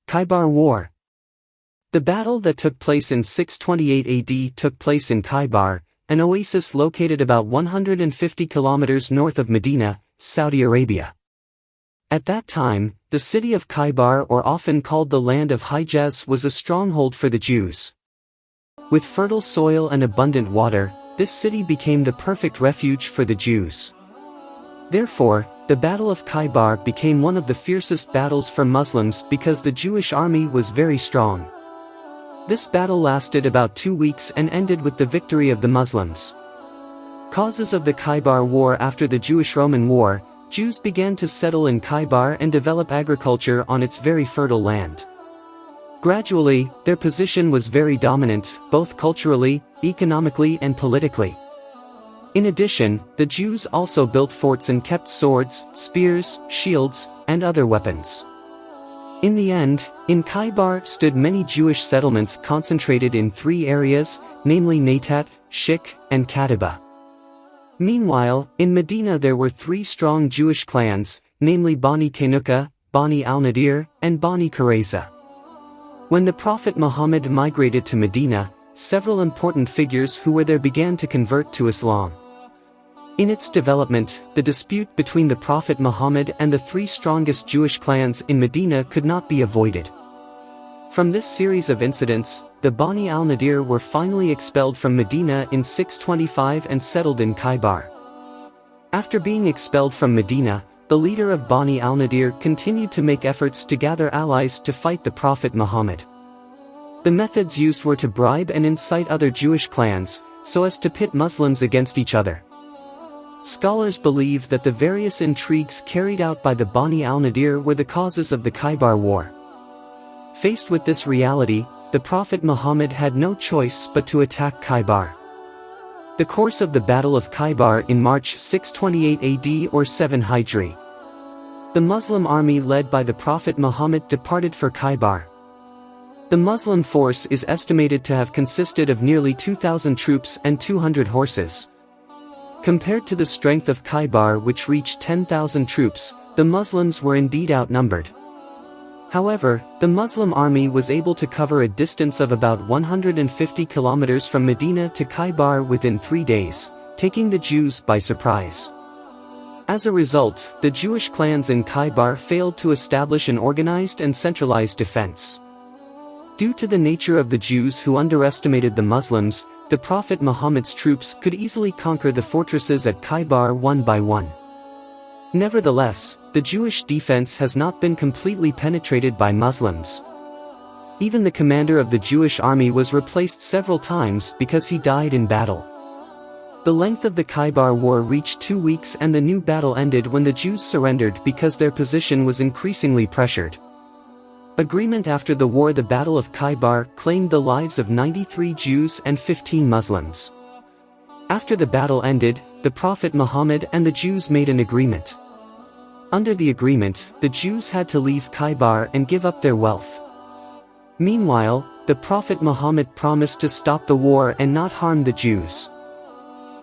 Khaybar War. The battle that took place in 628 AD took place in Khaybar, an oasis located about 150 kilometers north of Medina, Saudi Arabia. At that time, the city of Khaybar, or often called the land of Hijaz, was a stronghold for the Jews. With fertile soil and abundant water, this city became the perfect refuge for the Jews. Therefore, the Battle of Khaybar became one of the fiercest battles for Muslims because the Jewish army was very strong. This battle lasted about 2 weeks and ended with the victory of the Muslims. Causes of the Khaybar War. After the Jewish-Roman War, Jews began to settle in Khaybar and develop agriculture on its very fertile land. Gradually, their position was very dominant, both culturally, economically and politically. In addition, the Jews also built forts and kept swords, spears, shields, and other weapons. In the end, in Khaybar stood many Jewish settlements concentrated in 3 areas, namely Natat, Shik, and Katiba. Meanwhile, in Medina there were 3 strong Jewish clans, namely Bani Qaynuqa, Bani al-Nadir, and Bani Qurayza. When the Prophet Muhammad migrated to Medina, several important figures who were there began to convert to Islam. In its development, the dispute between the Prophet Muhammad and the 3 strongest Jewish clans in Medina could not be avoided. From this series of incidents, the Bani al-Nadir were finally expelled from Medina in 625 and settled in Khaybar. After being expelled from Medina, the leader of Bani al-Nadir continued to make efforts to gather allies to fight the Prophet Muhammad. The methods used were to bribe and incite other Jewish clans, so as to pit Muslims against each other. Scholars believe that the various intrigues carried out by the Bani al-Nadir were the causes of the Khaybar War. Faced with this reality, the Prophet Muhammad had no choice but to attack Khaybar. The course of the Battle of Khaybar in March 628 AD or 7 Hijri. The Muslim army led by the Prophet Muhammad departed for Khaybar. The Muslim force is estimated to have consisted of nearly 2,000 troops and 200 horses. Compared to the strength of Khaybar, which reached 10,000 troops, the Muslims were indeed outnumbered. However, the Muslim army was able to cover a distance of about 150 kilometers from Medina to Khaybar within 3 days, taking the Jews by surprise. As a result, the Jewish clans in Khaybar failed to establish an organized and centralized defense. Due to the nature of the Jews who underestimated the Muslims, the Prophet Muhammad's troops could easily conquer the fortresses at Khaybar one by one. Nevertheless, the Jewish defense has not been completely penetrated by Muslims. Even the commander of the Jewish army was replaced several times because he died in battle. The length of the Khaybar War reached 2 weeks and the new battle ended when the Jews surrendered because their position was increasingly pressured. Agreement. After the war, the Battle of Khaybar claimed the lives of 93 Jews and 15 Muslims. After the battle ended, the Prophet Muhammad and the Jews made an agreement. Under the agreement, the Jews had to leave Khaybar and give up their wealth. Meanwhile, the Prophet Muhammad promised to stop the war and not harm the Jews.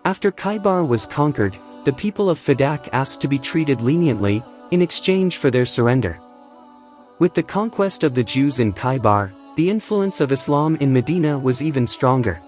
After Khaybar was conquered, the people of Fadak asked to be treated leniently, in exchange for their surrender. With the conquest of the Jews in Khaybar, the influence of Islam in Medina was even stronger.